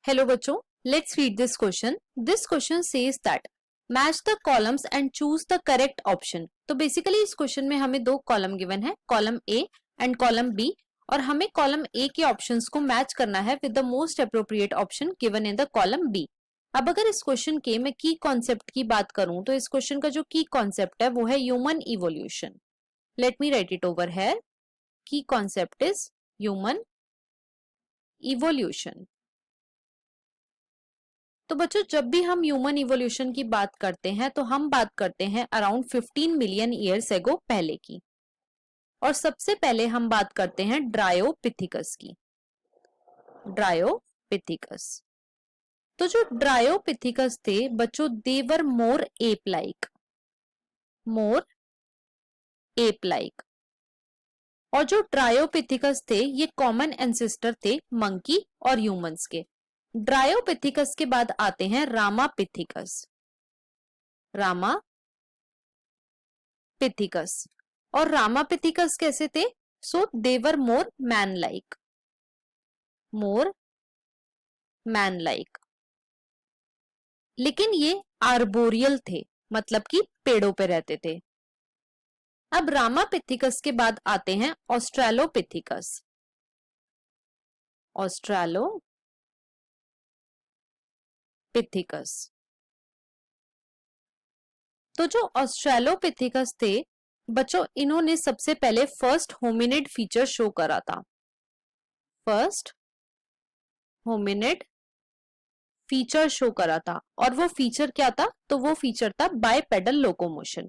Hello बच्चों, let's read this question. This question says that match the columns and choose the correct option. तो basically इस question में हमें दो column given है, column A and column B, और हमें कॉलम ए के ऑप्शंस को मैच करना है with the most appropriate option given in the column B. अब अगर इस क्वेश्चन के मैं की कॉन्सेप्ट की बात करूं तो इस क्वेश्चन का जो की कॉन्सेप्ट है वो है human evolution. Let me right it over here. की कॉन्सेप्ट इज ह्यूमन इवोल्यूशन. तो बच्चों जब भी हम ह्यूमन इवोल्यूशन की बात करते हैं तो हम बात करते हैं अराउंड 15 मिलियन ईयर्स एगो पहले की. और सबसे पहले हम बात करते हैं ड्रायोपिथिकस की. ड्रायोपिथिकस. तो जो ड्रायोपिथिकस थे बच्चों, दे वर मोर एप लाइक. मोर एप लाइक. और जो ड्रायोपिथिकस थे ये कॉमन एंसेस्टर थे मंकी और ह्यूमंस के. ड्रायोपिथिकस के बाद आते हैं रामापिथिकस. रामापिथिकस. और रामापिथिकस कैसे थे? सो दे वर more man like. More man like. लेकिन ये आर्बोरियल थे, मतलब कि पेड़ों पे रहते थे. अब रामापिथिकस के बाद आते हैं ऑस्ट्रेलोपिथिकस. ऑस्ट्रेलोपिथिकस. तो जो ऑस्ट्रेलोपिथिकस थे बच्चों, इन्होंने सबसे पहले फर्स्ट होमिनिड फीचर शो करा था. फर्स्ट होमिनिड फीचर शो करा था. और वो फीचर क्या था? तो वो फीचर था बाइपेडल लोकोमोशन.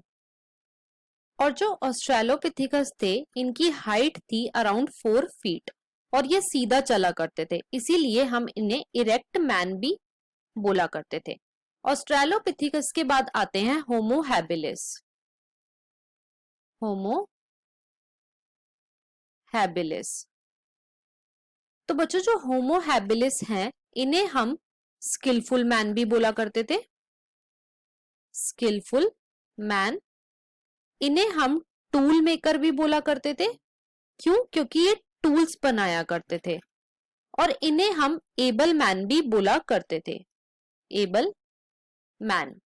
और जो ऑस्ट्रेलोपिथिकस थे इनकी हाइट थी अराउंड 4 फीट और ये सीधा चला करते थे, इसीलिए हम इन्हें इरेक्ट मैन भी बोला करते थे. ऑस्ट्रेलोपिथिकस के बाद आते हैं होमो हैबिलिस. Homo habilis. तो बच्चों जो होमो हैबिलिस हैं इन्हें हम स्किलफुल मैन भी बोला करते थे. Skillful man. इन्हें हम टूल मेकर भी बोला करते थे. क्यों? क्योंकि ये टूल्स बनाया करते थे. और इन्हें हम एबल मैन भी बोला करते थे. Able man,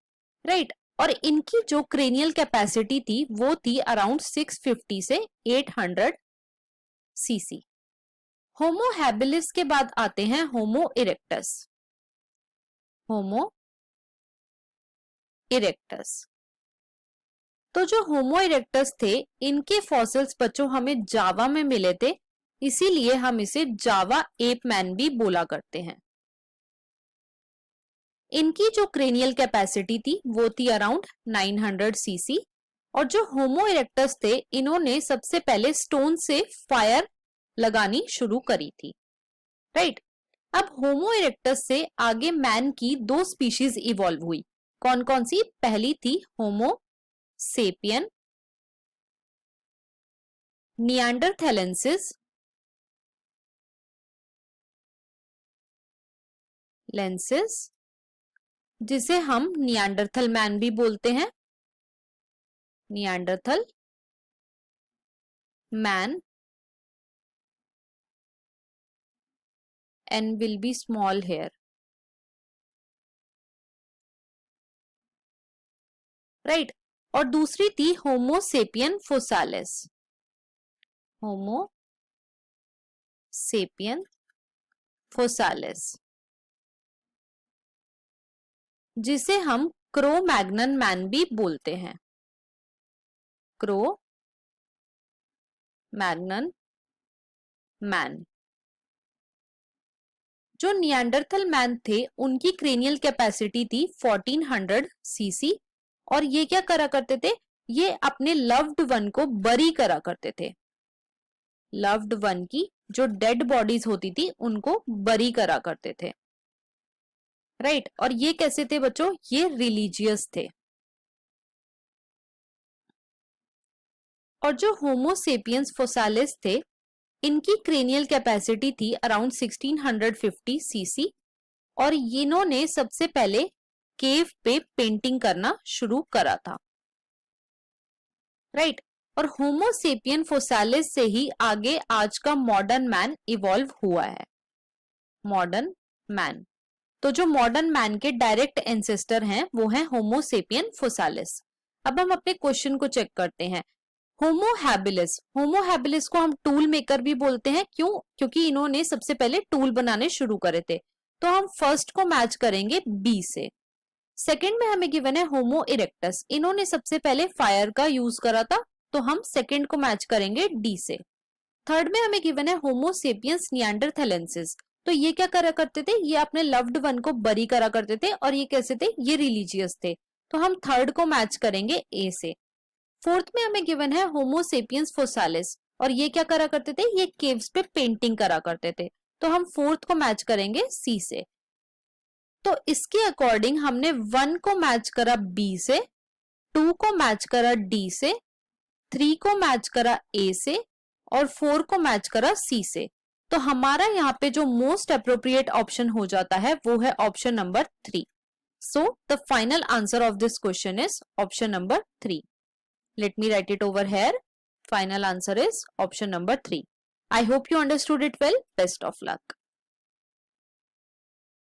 right. और इनकी जो क्रेनियल कैपेसिटी थी वो थी अराउंड 650 से 800 सीसी. होमो हैबिलिस के बाद आते हैं होमो इरेक्टस. होमो इरेक्टस. तो जो होमो इरेक्टस थे इनके फॉसिल्स बच्चों हमें जावा में मिले थे, इसीलिए हम इसे जावा एप मैन भी बोला करते हैं. इनकी जो क्रेनियल कैपेसिटी थी वो थी अराउंड 900 सीसी. और जो होमो इरेक्टस थे इन्होंने सबसे पहले स्टोन से फायर लगानी शुरू करी थी, राइट. अब होमो इरेक्टस से आगे मैन की दो स्पीशीज इवॉल्व हुई. कौन कौन सी? पहली थी होमो सेपियन निएंडरथैलेंसिस लेंसिस, जिसे हम निएंडरथल मैन भी बोलते हैं. Neanderthal man and will be small here, right. और दूसरी थी होमो सेपियन फोसालिस. होमो सेपियन फोसालिस, जिसे हम क्रो मैग्नन मैन भी बोलते हैं. Crow Magnon man. जो निएंडरथल मैन थे उनकी क्रेनियल कैपेसिटी थी 1400 सीसी. और ये क्या करा करते थे? ये अपने लव्ड वन को बरी करा करते थे. लव्ड वन की जो डेड बॉडीज होती थी उनको बरी करा करते थे, राइट. और ये कैसे थे बच्चों? ये रिलीजियस थे. और जो होमो सेपियंस फोसालिस थे इनकी क्रेनियल कैपेसिटी थी अराउंड 1650 सीसी. और इन्होंने सबसे पहले केव पे पेंटिंग करना शुरू करा था, राइट. और होमो सेपियन फोसालिस से ही आगे आज का मॉडर्न मैन इवॉल्व हुआ है. Modern man. तो जो मॉडर्न मैन के डायरेक्ट एंसेस्टर हैं वो है होमो सेपियन फोसालिस। अब हम अपने क्वेश्चन को चेक करते हैं। होमो हैबिलिस को हम टूल मेकर भी बोलते हैं। क्यों? क्योंकि इन्होंने सबसे पहले टूल बनाने शुरू करे थे। तो हम फर्स्ट को मैच करेंगे बी से। सेकंड में हमें गिवन है होमो इरेक्टस, इन्होंने सबसे पहले फायर का यूज करा था, तो हम सेकंड को मैच करेंगे डी से। थर्ड में हमें गिवन है होमो सेपियंस निएंडरथैलेंसिस, तो ये क्या करा करते थे, ये अपने लव्ड वन को बरी करा करते थे और ये कैसे थे, ये रिलीजियस थे, तो हम थर्ड को मैच करेंगे ए से। फोर्थ में हमें गिवन है होमो सेपियंस फोसालिस, और ये क्या करा करते थे, ये केव्स पे पेंटिंग करा करते थे, तो हम फोर्थ को मैच करेंगे सी से। तो इसके अकॉर्डिंग हमने 1 को मैच करा बी से, 2 को मैच करा डी से, 3 को मैच करा ए से और 4 को मैच करा सी से। तो हमारा यहाँ पे जो मोस्ट अप्रोप्रिएट ऑप्शन हो जाता है वो है option number 3। So the final answer of this question is option number 3। Let me write it over here. Final answer is option number 3. I hope you understood it well. Best of luck.